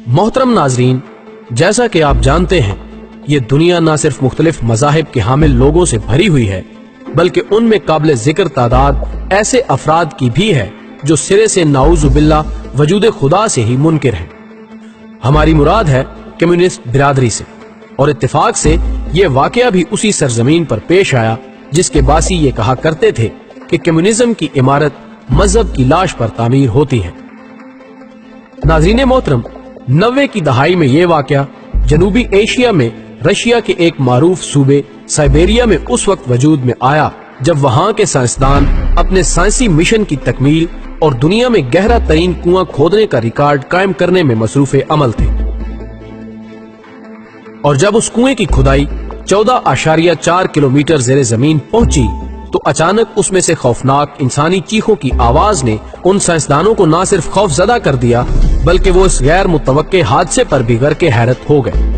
محترم ناظرین، جیسا کہ آپ جانتے ہیں یہ دنیا نہ صرف مختلف مذاہب کے حامل لوگوں سے بھری ہوئی ہے بلکہ ان میں قابل ذکر تعداد ایسے افراد کی بھی ہے جو سرے سے نعوذ باللہ وجود خدا سے ہی منکر ہیں۔ ہماری مراد ہے کمیونسٹ برادری سے، اور اتفاق سے یہ واقعہ بھی اسی سرزمین پر پیش آیا جس کے باسی یہ کہا کرتے تھے کہ کمیونزم کی عمارت مذہب کی لاش پر تعمیر ہوتی ہے۔ ناظرین محترم، 90 کی دہائی میں یہ واقعہ جنوبی ایشیا میں رشیا کے ایک معروف صوبے سائبیریا میں اس وقت وجود میں آیا جب وہاں کے سائنسدان اپنے سائنسی مشن کی تکمیل اور دنیا میں گہرا ترین کنواں کھودنے کا ریکارڈ قائم کرنے میں مصروف عمل تھے، اور جب اس کنویں کی کھدائی 14.4 کلومیٹر زیر زمین پہنچی تو اچانک اس میں سے خوفناک انسانی چیخوں کی آواز نے ان سائنسدانوں کو نہ صرف خوف زدہ کر دیا بلکہ وہ اس غیر متوقع حادثے پر بھی غرق حیرت ہو گئے۔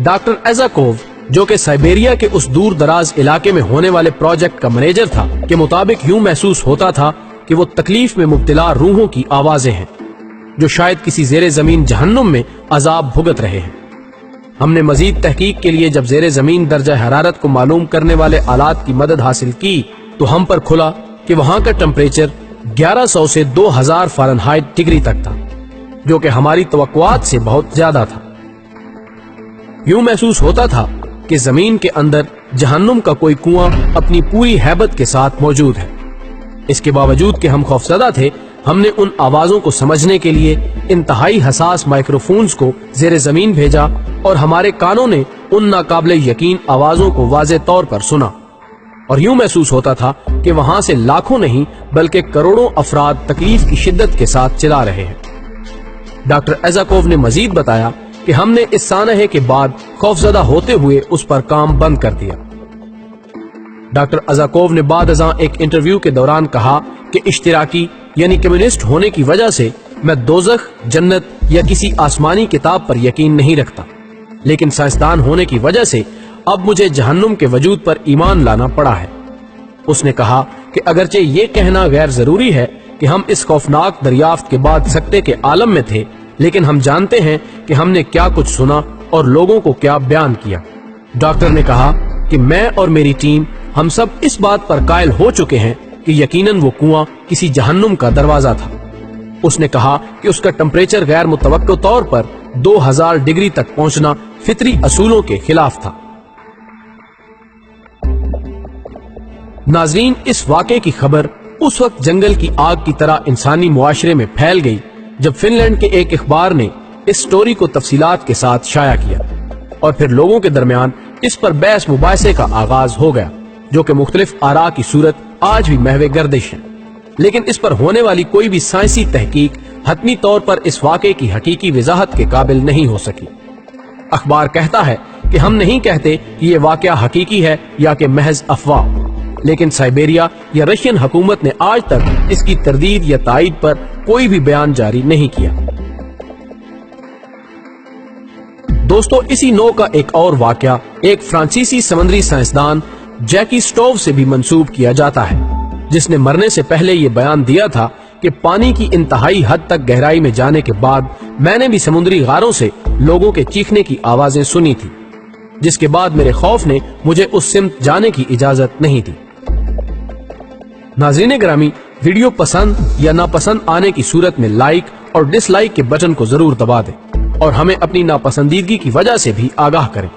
ڈاکٹر ایزاکوو، جو کہ سائبیریا کے اس دور دراز علاقے میں ہونے والے پروجیکٹ کا مینیجر تھا، کے مطابق یوں محسوس ہوتا تھا کہ وہ تکلیف میں مبتلا روحوں کی آوازیں ہیں جو شاید کسی زیر زمین جہنم میں عذاب بھگت رہے ہیں۔ ہم نے مزید تحقیق کے لیے جب زیر زمین درجہ حرارت کو معلوم کرنے والے آلات کی مدد حاصل کی تو ہم پر کھلا کہ وہاں کا ٹمپریچر 1100 سے 2000 فارنہائٹ ڈگری تک تھا، جو کہ ہماری توقعات سے بہت زیادہ تھا۔ یوں محسوس ہوتا تھا کہ زمین کے اندر جہنم کا کوئی کنواں اپنی پوری ہیبت کے ساتھ موجود ہے۔ اس کے باوجود کہ ہم خوفزدہ تھے، ہم نے ان آوازوں کو سمجھنے کے لیے انتہائی حساس مائکروفونز کو زیر زمین بھیجا اور ہمارے کانوں نے ان ناقابل یقین آوازوں کو واضح طور پر سنا، اور یوں محسوس ہوتا تھا کہ وہاں سے لاکھوں نہیں بلکہ کروڑوں افراد تکلیف کی شدت کے ساتھ چلا رہے ہیں۔ ڈاکٹر ایزاکوو نے مزید بتایا کہ ہم نے اس سانحے کے بعد خوفزدہ ہوتے ہوئے اس پر کام بند کر دیا۔ ڈاکٹر ایزاکوو نے بعد ازاں ایک انٹرویو کے دوران کہا کہ اشتراکی یعنی کمیونسٹ ہونے کی وجہ سے میں دوزخ، جنت یا کسی آسمانی کتاب پر یقین نہیں رکھتا، لیکن سائنسدان ہونے کی وجہ سے اب مجھے جہنم کے وجود پر ایمان لانا پڑا ہے۔ اس نے کہا کہ اگرچہ یہ کہنا غیر ضروری ہے کہ ہم اس خوفناک دریافت کے بعد سکتے کے عالم میں تھے، لیکن ہم جانتے ہیں کہ ہم نے کیا کچھ سنا اور لوگوں کو کیا بیان کیا۔ ڈاکٹر نے کہا کہ میں اور میری ٹیم ہم سب اس بات پر قائل ہو چکے ہیں کہ یقیناً وہ کنواں کسی جہنم کا دروازہ تھا۔ اس نے کہا کہ اس کا ٹمپریچر غیر متوقع طور پر 2000 ڈگری تک پہنچنا فطری اصولوں کے خلاف تھا۔ ناظرین، اس واقعے کی خبر اس وقت جنگل کی آگ کی طرح انسانی معاشرے میں پھیل گئی جب فن لینڈ کے ایک اخبار نے اس سٹوری کو تفصیلات کے ساتھ شائع کیا، اور پھر لوگوں کے درمیان اس پر بحث مباحثے کا آغاز ہو گیا جو کہ مختلف آراء کی صورت آج بھی محو گردش ہے، لیکن اس پر ہونے والی کوئی بھی سائنسی تحقیق حتمی طور پر اس واقعے کی حقیقی وضاحت کے قابل نہیں ہو سکی۔ اخبار کہتا ہے کہ ہم نہیں کہتے کہ یہ واقعہ حقیقی ہے یا کہ محض افواہ، لیکن سائبیریا یا رشین حکومت نے آج تک اس کی تردید یا تائید پر کوئی بھی بیان جاری نہیں کیا۔ دوستو، اسی نوع کا ایک اور واقعہ ایک فرانسیسی سمندری سائنسدان جیکی سٹوو سے بھی منسوب کیا جاتا ہے، جس نے مرنے سے پہلے یہ بیان دیا تھا کہ پانی کی انتہائی حد تک گہرائی میں جانے کے بعد میں نے بھی سمندری غاروں سے لوگوں کے چیخنے کی آوازیں سنی تھی، جس کے بعد میرے خوف نے مجھے اس سمت جانے کی اجازت نہیں دی۔ ناظرین گرامی، ویڈیو پسند یا ناپسند آنے کی صورت میں لائک اور ڈس لائک کے بٹن کو ضرور دبا دیں اور ہمیں اپنی ناپسندیدگی کی وجہ سے بھی آگاہ کریں۔